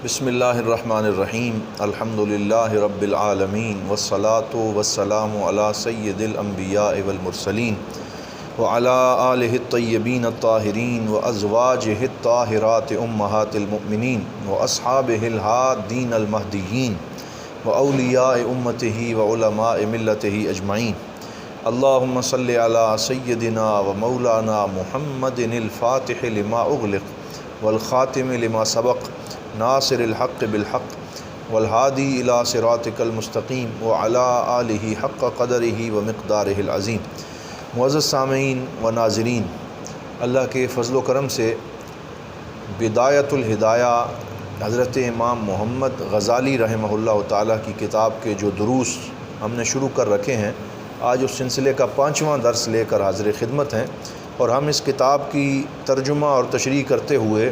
بسم اللہ الرحمن الرحیم الحمدللہ رب العالمین والصلاة والسلام علی سید الانبیاء والمرسلین وعلی آلہ الطیبین الطاہرین وازواجہ الطاہرات امہات المؤمنین واصحابہ الہادین المہدیین واولیاء امتہ وعلماء ملتہ اجمعین۔ اللہم صلی علی سیدنا ومولانا محمد الفاتح لما اغلق والخاتم لما سبق ناصر الحق بالحق والہادی الی صراطک المستقیم وعلی آلہ حق قدرہ ومقدارہ العظیم۔ معزز سامعین و ناظرین، اللہ کے فضل و کرم سے بدایت الہدایہ حضرت امام محمد غزالی رحمہ اللہ تعالیٰ کی کتاب کے جو دروس ہم نے شروع کر رکھے ہیں، آج اس سلسلے کا 5واں درس لے کر حاضر خدمت ہیں، اور ہم اس کتاب کی ترجمہ اور تشریح کرتے ہوئے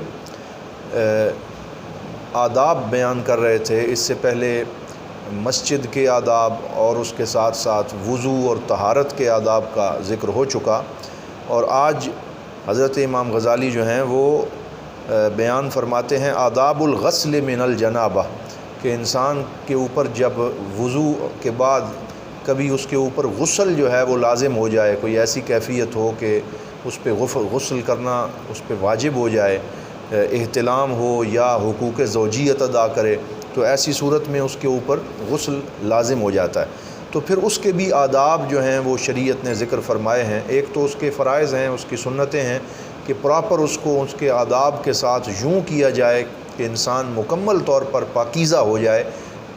آداب بیان کر رہے تھے۔ اس سے پہلے مسجد کے آداب اور اس کے ساتھ ساتھ وضو اور طہارت کے آداب کا ذکر ہو چکا، اور آج حضرت امام غزالی جو ہیں وہ بیان فرماتے ہیں آداب الغسل من الجنابہ، کہ انسان کے اوپر جب وضو کے بعد کبھی اس کے اوپر غسل جو ہے وہ لازم ہو جائے، کوئی ایسی کیفیت ہو کہ اس پہ غسل کرنا اس پہ واجب ہو جائے، احتلام ہو یا حقوق زوجیت ادا کرے، تو ایسی صورت میں اس کے اوپر غسل لازم ہو جاتا ہے۔ تو پھر اس کے بھی آداب جو ہیں وہ شریعت نے ذکر فرمائے ہیں۔ ایک تو اس کے فرائض ہیں، اس کی سنتیں ہیں کہ پراپر اس کو اس کے آداب کے ساتھ یوں کیا جائے کہ انسان مکمل طور پر پاکیزہ ہو جائے۔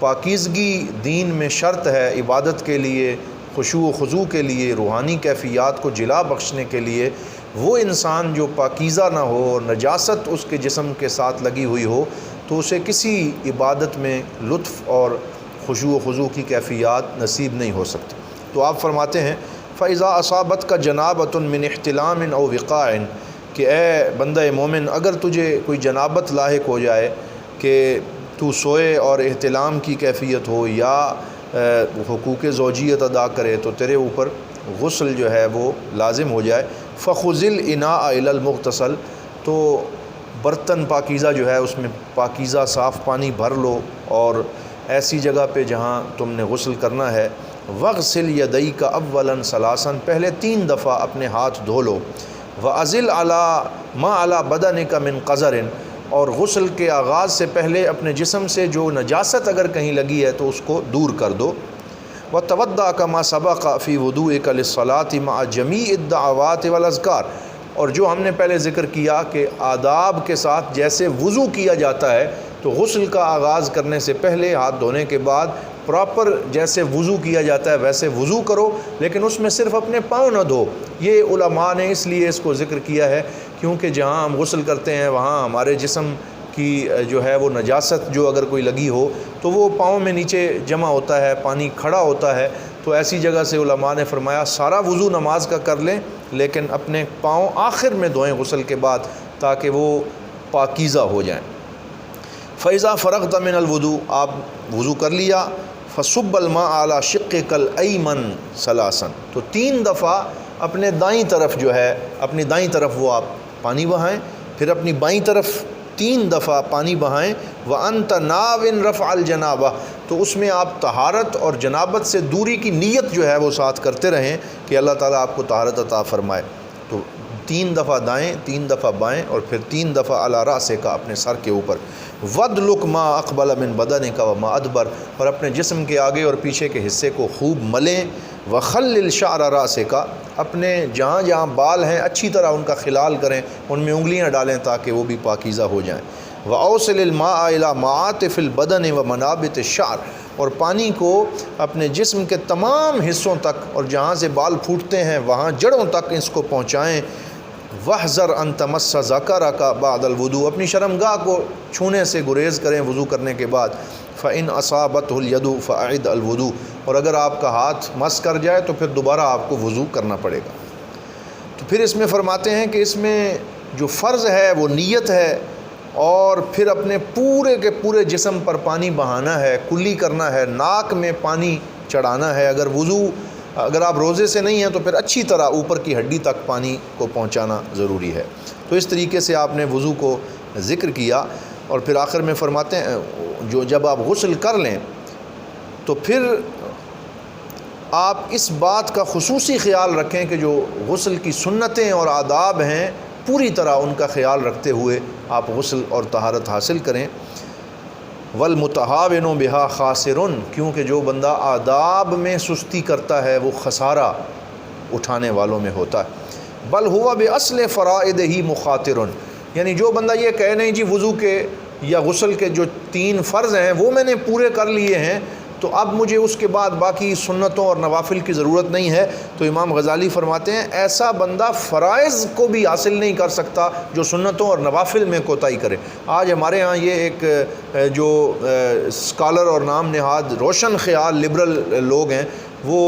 پاکیزگی دین میں شرط ہے عبادت کے لیے، خشوع و خضوع کے لیے، روحانی کیفیات کو جلا بخشنے کے لیے۔ وہ انسان جو پاکیزہ نہ ہو اور نجاست اس کے جسم کے ساتھ لگی ہوئی ہو تو اسے کسی عبادت میں لطف اور خشوع و خضوع کی کیفیات نصیب نہیں ہو سکتی۔ تو آپ فرماتے ہیں فَإِذَا أَصَابَتْكَ جَنَابَةٌ مِّنْ احْتِلَامٍ أَوْ وِقَاعٍ، کہ اے بندہ مومن، اگر تجھے کوئی جنابت لاحق ہو جائے کہ تو سوئے اور احتلام کی کیفیت ہو یا حقوق زوجیت ادا کرے، تو تیرے اوپر غسل جو ہے وہ لازم ہو جائے۔ فَخُذِ الْإِنَاءَ إِلَى الْمُغْتَسَلِ، تو برتن پاکیزہ جو ہے اس میں پاکیزہ صاف پانی بھر لو، اور ایسی جگہ پہ جہاں تم نے غسل کرنا ہے۔ وَغْسِلْ يَدَيْكَ أَوَّلًا ثَلَاثًا، پہلے 3 دفعہ اپنے ہاتھ دھو لو۔ وَأَزِلْ عَلَى مَا عَلَى بَدَنِكَ مِنْ قَذَرٍ، اور غسل کے آغاز سے پہلے اپنے جسم سے جو نجاست اگر کہیں لگی ہے تو اس کو دور کر دو۔ وَتَوَضَّأَ كَمَا سَبَقَ فِي وُضُوئِكَ لِلصَّلَاةِ مَعَ جَمِيعِ الدَّعَوَاتِ وَالْأَذْكَارِ، اور جو ہم نے پہلے ذکر کیا کہ آداب کے ساتھ جیسے وضو کیا جاتا ہے تو غسل کا آغاز کرنے سے پہلے ہاتھ دھونے کے بعد پراپر جیسے وضو کیا جاتا ہے ویسے وضو کرو، لیکن اس میں صرف اپنے پاؤں نہ دھو۔ یہ علماء نے اس لیے اس کو ذکر کیا ہے کیونکہ جہاں ہم غسل کرتے ہیں وہاں ہمارے جسم کی جو ہے وہ نجاست جو اگر کوئی لگی ہو تو وہ پاؤں میں نیچے جمع ہوتا ہے، پانی کھڑا ہوتا ہے، تو ایسی جگہ سے علماء نے فرمایا سارا وضو نماز کا کر لیں لیکن اپنے پاؤں آخر میں دھوئیں غسل کے بعد تاکہ وہ پاکیزہ ہو جائیں۔ فَإِذَا فَرَغْتَ مِنَ الْوُضُوءِ، آپ وضو کر لیا، فَصُبَّ الْمَاءَ عَلَى شِقِّكَ الْأَيْمَنِ ثَلَاثًا، تو 3 دفعہ اپنے دائیں طرف جو ہے اپنی دائیں طرف وہ آپ پانی بہائیں، پھر اپنی بائیں طرف 3 دفعہ پانی بہائیں۔ وَأَنْتَ نَاوٍ رَفْعَ الْجَنَابَةِ، تو اس میں آپ طہارت اور جنابت سے دوری کی نیت جو ہے وہ ساتھ کرتے رہیں کہ اللہ تعالیٰ آپ کو طہارت عطا فرمائے۔ تو 3 دفعہ دائیں، 3 دفعہ بائیں، اور پھر 3 دفعہ علی رأسک، اپنے سر کے اوپر۔ وَادْلُقْ مَا أَقْبَلَ مِنْ بَدَنِكَ وَمَا أَدْبَرَ، اور اپنے جسم کے آگے اور پیچھے کے حصے کو خوب ملیں۔ وَخَلِّلْ شَعْرَ رَأْسِكَ، اپنے جہاں جہاں بال ہیں اچھی طرح ان کا خلال کریں، ان میں انگلیاں ڈالیں تاکہ وہ بھی پاکیزہ ہو جائیں۔ وَأَوْصِلِ الْمَاءَ إِلَى مَعَاطِفِ الْبَدَنِ وَمَنَابِتِ الشَّعْرِ، اور پانی کو اپنے جسم کے تمام حصوں تک اور جہاں سے بال پھوٹتے ہیں وہاں جڑوں تک اس کو پہنچائیں۔ وَاحْذَرْ أَن تَمَسَّ ذَكَرَكَ بَعْدَ الْوُضُوءِ، اپنی شرمگاہ کو چھونے سے گریز کریں وضو کرنے کے بعد۔ فَإِنْ أَصَابَتْهُ الْيَدُ فَأَعِدْ الْوُضُوءَ، اور اگر آپ کا ہاتھ مس کر جائے تو پھر دوبارہ آپ کو وضو کرنا پڑے گا۔ تو پھر اس میں فرماتے ہیں کہ اس میں جو فرض ہے وہ نیت ہے، اور پھر اپنے پورے کے پورے جسم پر پانی بہانا ہے، کلی کرنا ہے، ناک میں پانی چڑھانا ہے۔ اگر آپ روزے سے نہیں ہیں تو پھر اچھی طرح اوپر کی ہڈی تک پانی کو پہنچانا ضروری ہے۔ تو اس طریقے سے آپ نے وضو کو ذکر کیا، اور پھر آخر میں فرماتے ہیں جو جب آپ غسل کر لیں تو پھر آپ اس بات کا خصوصی خیال رکھیں کہ جو غسل کی سنتیں اور آداب ہیں پوری طرح ان کا خیال رکھتے ہوئے آپ غسل اور طہارت حاصل کریں۔ وَالْمُتَحَاوِنُ بِهَا خَاسِرٌ، کیونکہ جو بندہ آداب میں سستی کرتا ہے وہ خسارہ اٹھانے والوں میں ہوتا ہے۔ بل ہوا بِأَصْلِ فَرَائِدِهِ مُخَاطِرٌ، یعنی جو بندہ یہ کہے نہیں جی وضو کے یا غسل کے جو 3 فرض ہیں وہ میں نے پورے کر لیے ہیں تو اب مجھے اس کے بعد باقی سنتوں اور نوافل کی ضرورت نہیں ہے، تو امام غزالی فرماتے ہیں ایسا بندہ فرائض کو بھی حاصل نہیں کر سکتا جو سنتوں اور نوافل میں کوتاہی کرے۔ آج ہمارے ہاں یہ ایک جو اسکالر اور نام نہاد روشن خیال لبرل لوگ ہیں، وہ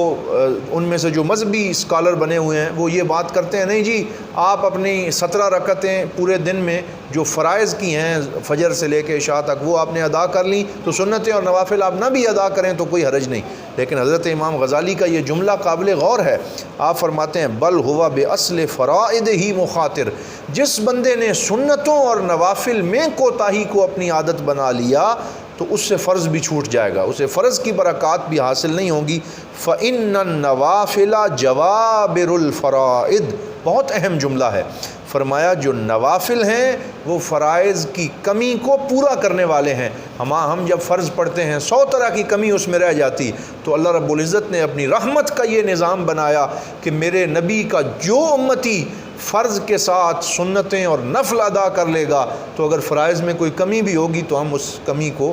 ان میں سے جو مذہبی اسکالر بنے ہوئے ہیں وہ یہ بات کرتے ہیں نہیں جی آپ اپنی 17 رکعتیں پورے دن میں جو فرائض کی ہیں فجر سے لے کے عشاء تک وہ آپ نے ادا کر لیں تو سنتیں اور نوافل آپ نہ بھی ادا کریں تو کوئی حرج نہیں۔ لیکن حضرت امام غزالی کا یہ جملہ قابل غور ہے، آپ فرماتے ہیں بل ہوا بِأَصْلِ فَرَائِدِهِ مُخَاطِر، جس بندے نے سنتوں اور نوافل میں کوتاہی کو اپنی عادت بنا لیا تو اس سے فرض بھی چھوٹ جائے گا، اسے فرض کی برکات بھی حاصل نہیں ہوں گی۔ فَإِنَّ النَّوَافِلَ جَوَابِرُ الْفَرَائِض، بہت اہم جملہ ہے، فرمایا جو نوافل ہیں وہ فرائض کی کمی کو پورا کرنے والے ہیں۔ ہم جب فرض پڑھتے ہیں 100 طرح کی کمی اس میں رہ جاتی تو اللہ رب العزت نے اپنی رحمت کا یہ نظام بنایا کہ میرے نبی کا جو امتی فرض کے ساتھ سنتیں اور نفل ادا کر لے گا تو اگر فرائض میں کوئی کمی بھی ہوگی تو ہم اس کمی کو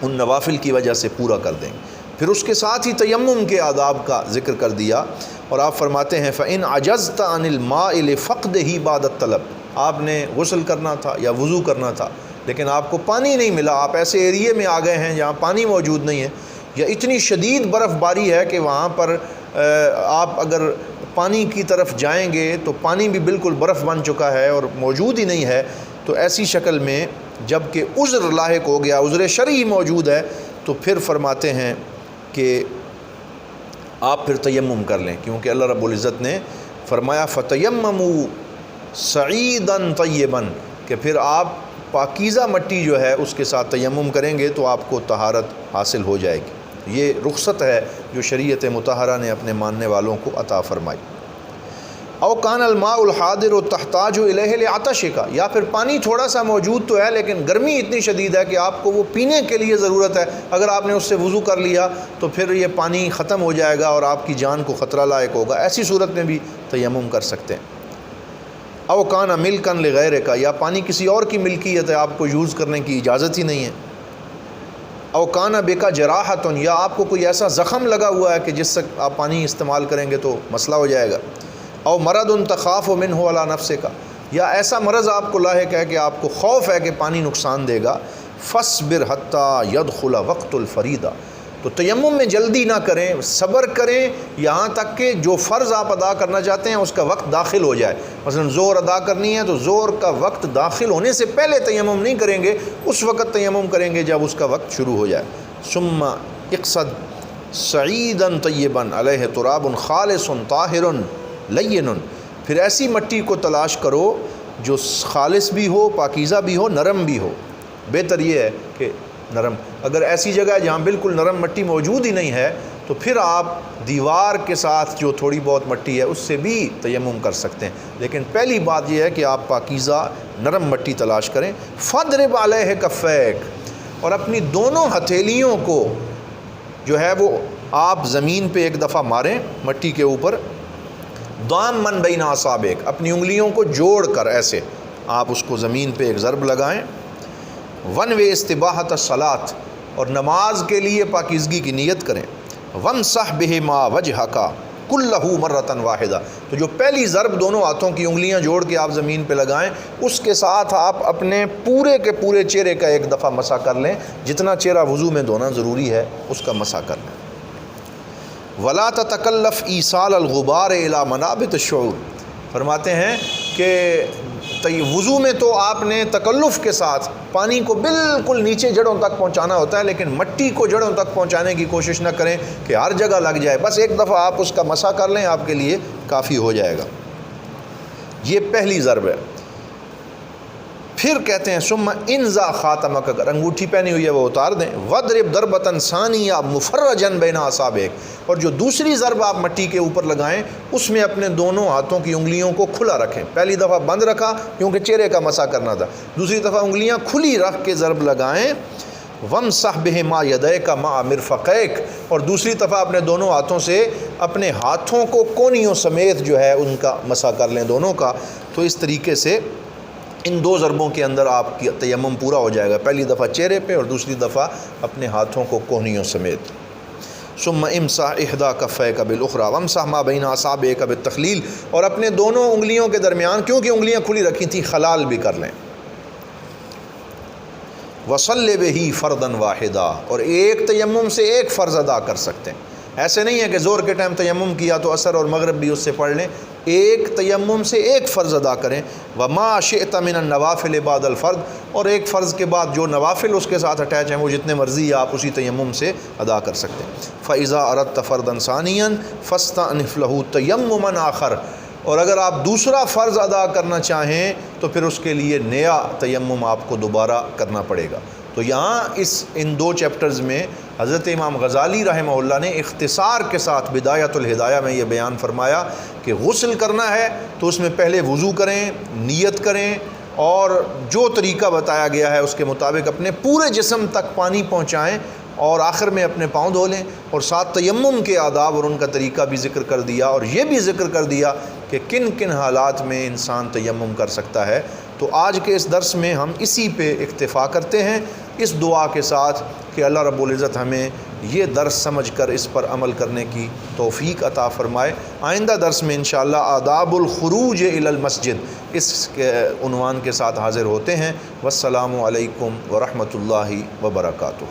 ان نوافل کی وجہ سے پورا کر دیں گے۔ پھر اس کے ساتھ ہی تیمم کے آداب کا ذکر کر دیا اور آپ فرماتے ہیں فَإِنْ عَجَزْتَ عَنِ الْمَاءِ لِفَقْدِهِ بَعْدَ الطَّلَبِ، آپ نے غسل کرنا تھا یا وضو کرنا تھا لیکن آپ کو پانی نہیں ملا، آپ ایسے ایریے میں آ گئے ہیں جہاں پانی موجود نہیں ہے یا اتنی شدید برف باری ہے کہ وہاں پر آپ اگر پانی کی طرف جائیں گے تو پانی بھی بالکل برف بن چکا ہے اور موجود ہی نہیں ہے، تو ایسی شکل میں جب کہ عذر لاحق ہو گیا، عذر شرعی موجود ہے، تو پھر فرماتے ہیں کہ آپ پھر تیمم کر لیں، کیونکہ اللہ رب العزت نے فرمایا فَتَيَمَّمُوا صَعِيدًا طَيِّبًا، کہ پھر آپ پاکیزہ مٹی جو ہے اس کے ساتھ تیمم کریں گے تو آپ کو طہارت حاصل ہو جائے گی۔ یہ رخصت ہے جو شریعت مطہرہ نے اپنے ماننے والوں کو عطا فرمائی۔ او کان الماء الحاضر تحتاج الیہ لعطش کا، یا پھر پانی تھوڑا سا موجود تو ہے لیکن گرمی اتنی شدید ہے کہ آپ کو وہ پینے کے لیے ضرورت ہے، اگر آپ نے اس سے وضو کر لیا تو پھر یہ پانی ختم ہو جائے گا اور آپ کی جان کو خطرہ لاحق ہوگا، ایسی صورت میں بھی تیمم کر سکتے ہیں۔ او کان ملکا لغیر کا، یا پانی کسی اور کی ملکیت ہے، آپ کو یوز کرنے کی اجازت ہی نہیں ہے۔ او کان بکا جراحۃ، یا آپ کو کوئی ایسا زخم لگا ہوا ہے کہ جس سے آپ پانی استعمال کریں گے تو مسئلہ ہو جائے گا۔ او مرض تخاف منہ علی نفسک، یا ایسا مرض آپ کو لاحق ہے کہ آپ کو خوف ہے کہ پانی نقصان دے گا۔ فاصبر حتی یدخل وقت الفریضہ، تو تیمم میں جلدی نہ کریں، صبر کریں یہاں تک کہ جو فرض آپ ادا کرنا چاہتے ہیں اس کا وقت داخل ہو جائے۔ مثلا زور ادا کرنی ہے تو زور کا وقت داخل ہونے سے پہلے تیمم نہیں کریں گے، اس وقت تیمم کریں گے جب اس کا وقت شروع ہو جائے۔ ثم اقصد صعیدا طیبا علیہ تراب خالص طاہر لین، پھر ایسی مٹی کو تلاش کرو جو خالص بھی ہو، پاکیزہ بھی ہو، نرم بھی ہو۔ بہتر یہ ہے کہ نرم، اگر ایسی جگہ ہے جہاں بالکل نرم مٹی موجود ہی نہیں ہے تو پھر آپ دیوار کے ساتھ جو تھوڑی بہت مٹی ہے اس سے بھی تیمم کر سکتے ہیں، لیکن پہلی بات یہ ہے کہ آپ پاکیزہ نرم مٹی تلاش کریں۔ فَاضْرِبْ عَلَيْهِ كَفَّيْكَ، اور اپنی دونوں ہتھیلیوں کو جو ہے وہ آپ زمین پہ ایک دفعہ ماریں مٹی کے اوپر۔ ضَامًّا بَيْنَ أَصَابِعِكَ، اپنی انگلیوں کو جوڑ کر ایسے آپ اس کو زمین پہ ایک ضرب لگائیں۔ وَنْوِ اسْتِبَاحَةَ الصَّلَاةِ، اور نماز کے لیے پاکیزگی کی نیت کریں۔ وَامْسَحْ بِهِمَا وَجْهَكَ كُلَّهُ مَرَّةً وَاحِدَةً، تو جو پہلی ضرب دونوں ہاتھوں کی انگلیاں جوڑ کے آپ زمین پہ لگائیں اس کے ساتھ آپ اپنے پورے کے پورے چہرے کا ایک دفعہ مسح کر لیں، جتنا چہرہ وضو میں دھونا ضروری ہے اس کا مسح کر لیں۔ وَلَا تَتَكَلَّفْ إِيصَالَ الْغُبَارِ إِلَى مَنَابِتِ الشُّعُورِ، فرماتے ہیں کہ وضو میں تو آپ نے تکلف کے ساتھ پانی کو بالکل نیچے جڑوں تک پہنچانا ہوتا ہے، لیکن مٹی کو جڑوں تک پہنچانے کی کوشش نہ کریں کہ ہر جگہ لگ جائے، بس ایک دفعہ آپ اس کا مسح کر لیں، آپ کے لیے کافی ہو جائے گا۔ یہ پہلی ضرب ہے۔ پھر کہتے ہیں ثم انزا خاتمک، اگر انگوٹھی پہنی ہوئی ہے وہ اتار دیں، وضرب ضربۃ ثانیہ مفرجا بین اصابعک، اور جو دوسری ضرب آپ مٹی کے اوپر لگائیں اس میں اپنے دونوں ہاتھوں کی انگلیوں کو کھلا رکھیں۔ پہلی دفعہ بند رکھا کیونکہ چہرے کا مسح کرنا تھا، دوسری دفعہ انگلیاں کھلی رکھ کے ضرب لگائیں۔ وامسح بہما یدیک مع مرفقیک، اور دوسری دفعہ اپنے دونوں ہاتھوں سے اپنے ہاتھوں کو کونیوں سمیت جو ہے ان کا مسح کر لیں دونوں کا۔ تو اس طریقے سے ان دو ضربوں کے اندر آپ کی تیمم پورا ہو جائے گا، پہلی دفعہ چہرے پہ اور دوسری دفعہ اپنے ہاتھوں کو کونیوں سمیت۔ ثم امسح احدی کفیک بالاخری وامسح ما بین اصابعک بالتخلیل، اور اپنے دونوں انگلیوں کے درمیان، کیونکہ انگلیاں کھلی رکھی تھیں، خلال بھی کر لیں۔ وصلی بہ فردا واحدا، اور ایک تیمم سے ایک فرض ادا کر سکتے ہیں۔ ایسے نہیں ہے کہ زور کے ٹائم تیمم کیا تو عصر اور مغرب بھی اس سے پڑھ لیں، ایک تیمم سے ایک فرض ادا کریں۔ وما شئت من النوافل بعد الفرض، اور ایک فرض کے بعد جو نوافل اس کے ساتھ اٹیچ ہیں وہ جتنے مرضی آپ اسی تیمم سے ادا کر سکتے ہیں۔ فاذا اردت فردا ثانیا فاستأنف له تیمما آخر، اور اگر آپ دوسرا فرض ادا کرنا چاہیں تو پھر اس کے لیے نیا تیمم آپ کو دوبارہ کرنا پڑے گا۔ تو یہاں ان دو چیپٹرز میں حضرت امام غزالی رحمہ اللہ نے اختصار کے ساتھ بدایت الہدایہ میں یہ بیان فرمایا کہ غسل کرنا ہے تو اس میں پہلے وضو کریں، نیت کریں، اور جو طریقہ بتایا گیا ہے اس کے مطابق اپنے پورے جسم تک پانی پہنچائیں، اور آخر میں اپنے پاؤں دھو لیں، اور ساتھ تیمم کے آداب اور ان کا طریقہ بھی ذکر کر دیا، اور یہ بھی ذکر کر دیا کہ کن کن حالات میں انسان تیمم کر سکتا ہے۔ تو آج کے اس درس میں ہم اسی پہ اکتفا کرتے ہیں، اس دعا کے ساتھ کہ اللہ رب العزت ہمیں یہ درس سمجھ کر اس پر عمل کرنے کی توفیق عطا فرمائے۔ آئندہ درس میں انشاءاللہ آداب الخروج الی المسجد اس کے عنوان کے ساتھ حاضر ہوتے ہیں۔ والسلام علیکم ورحمۃ اللہ وبرکاتہ۔